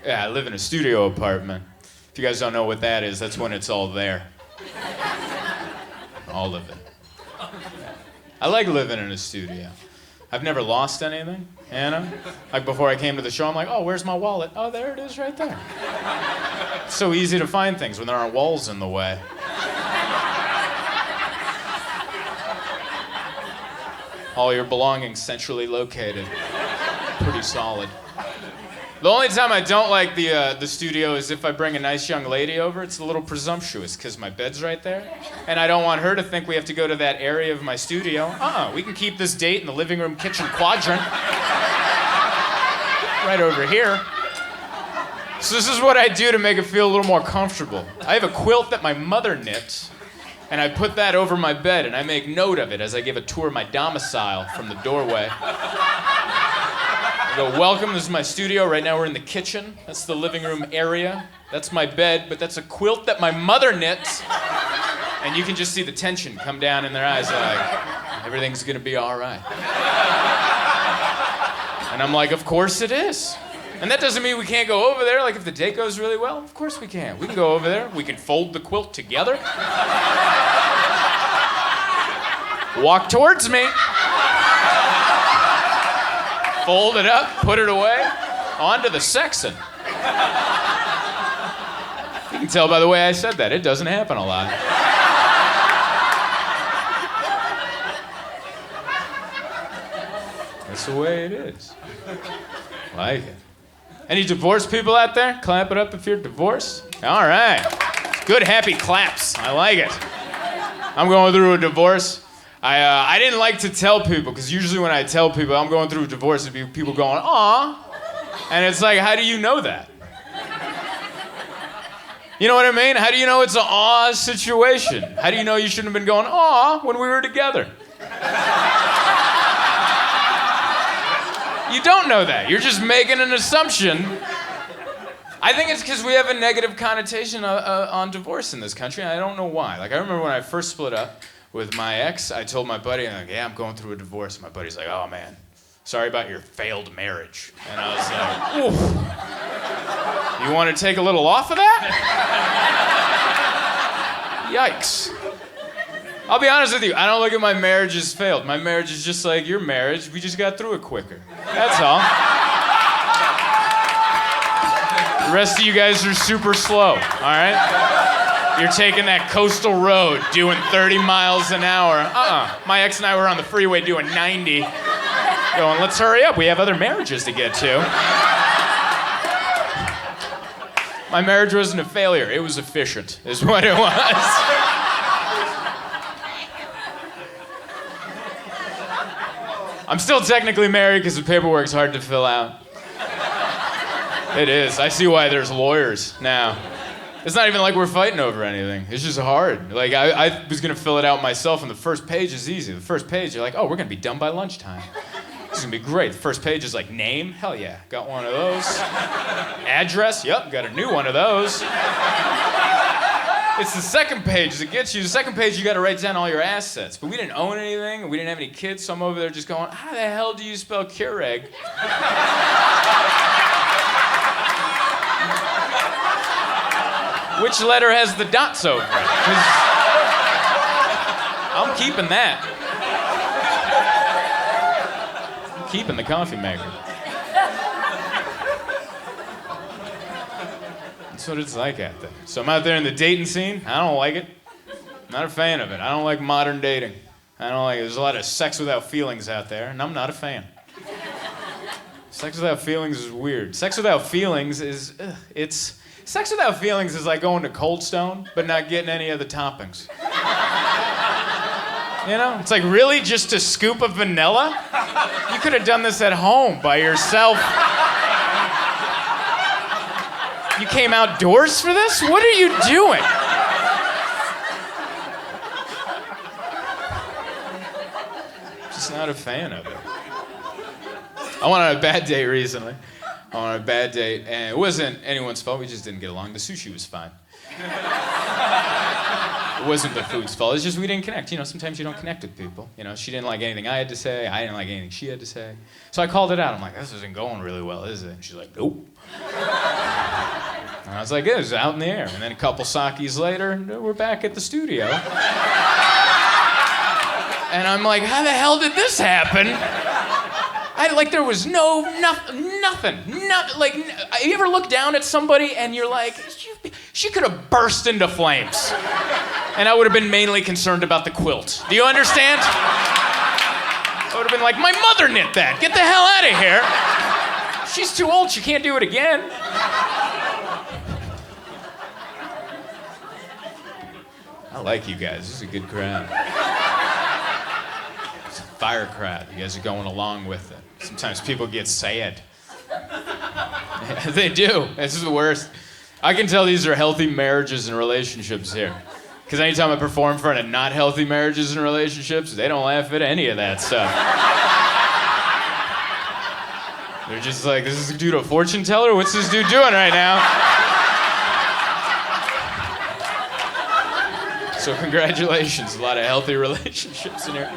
Yeah, I live in a studio apartment. If you guys don't know what that is, that's when it's all there. All of it. I like living in a studio. I've never lost anything, you know? Like before I came to the show, I'm like, oh, where's my wallet? Oh, there it is right there. It's so easy to find things when there aren't walls in the way. All your belongings centrally located. Pretty solid. The only time I don't like the studio is if I bring a nice young lady over. It's a little presumptuous because my bed's right there. And I don't want her to think we have to go to that area of my studio. We can keep this date in the living room kitchen quadrant. Right over here. So this is what I do to make it feel a little more comfortable. I have a quilt that my mother knit, and I put that over my bed, and I make note of it as I give a tour of my domicile from the doorway. I go, welcome, this is my studio. Right now we're in the kitchen. That's the living room area. That's my bed, but that's a quilt that my mother knit. And you can just see the tension come down in their eyes, like, everything's gonna be all right. And I'm like, of course it is. And that doesn't mean we can't go over there. Like, if the date goes really well, of course we can. We can go over there. We can fold the quilt together. Walk towards me. Fold it up, put it away, onto the sexton. You can tell by the way I said that. It doesn't happen a lot. That's the way it is. Like it. Any divorced people out there? Clap it up if you're divorced. All right. Good, happy claps. I like it. I'm going through a divorce. I didn't like to tell people, because usually when I tell people I'm going through a divorce, it'd be people going, aw. And it's like, how do you know that? You know what I mean? How do you know it's an aw situation? How do you know you shouldn't have been going, aw, when we were together? You don't know that. You're just making an assumption. I think it's because we have a negative connotation on divorce in this country, and I don't know why. Like, I remember when I first split up with my ex, I told my buddy, I'm like, yeah, I'm going through a divorce. And my buddy's like, oh, man, sorry about your failed marriage. And I was like, oof. You want to take a little off of that? Yikes. I'll be honest with you, I don't look at my marriage as failed. My marriage is just like your marriage. We just got through it quicker. That's all. The rest of you guys are super slow, all right? You're taking that coastal road, doing 30 miles an hour. My ex and I were on the freeway doing 90. Going, let's hurry up. We have other marriages to get to. My marriage wasn't a failure. It was efficient, is what it was. I'm still technically married because the paperwork's hard to fill out. It is. I see why there's lawyers now. It's not even like we're fighting over anything. It's just hard. Like, I was going to fill it out myself, and the first page is easy. The first page, you're like, oh, we're going to be done by lunchtime. This is going to be great. The first page is like, name? Hell yeah, got one of those. Address? Yep, got a new one of those. It's the second page that gets you. The second page, you got to write down all your assets. But we didn't own anything, and we didn't have any kids, so I'm over there just going, how the hell do you spell Keurig? Which letter has the dots over it? 'Cause I'm keeping that. I'm keeping the coffee maker. That's what it's like out there. So I'm out there in the dating scene. I don't like it. Not a fan of it. I don't like modern dating. I don't like it. There's a lot of sex without feelings out there, and I'm not a fan. Sex without feelings is weird. Sex without feelings is, Sex without feelings is like going to Cold Stone, but not getting any of the toppings. You know? It's like, really? Just a scoop of vanilla? You could have done this at home by yourself. You came outdoors for this? What are you doing? Just not a fan of it. I went on a bad date recently. On a bad date, and it wasn't anyone's fault. We just didn't get along. The sushi was fine. It wasn't the food's fault. It's just we didn't connect. You know, sometimes you don't connect with people. You know, she didn't like anything I had to say. I didn't like anything she had to say. So I called it out. I'm like, this isn't going really well, is it? And she's like, nope. I was like, it was out in the air. And then a couple sakis later, we're back at the studio. And I'm like, how the hell did this happen? There was nothing. You ever look down at somebody and you're like, she could have burst into flames. And I would have been mainly concerned about the quilt. Do you understand? I would have been like, my mother knit that. Get the hell out of here. She's too old, she can't do it again. I like you guys, this is a good crowd. It's a fire crowd, you guys are going along with it. Sometimes people get sad. They do, this is the worst. I can tell these are healthy marriages and relationships here. Because anytime I perform in front of not healthy marriages and relationships, they don't laugh at any of that stuff. They're just like, is this dude a fortune teller? What's this dude doing right now? So congratulations, a lot of healthy relationships in here.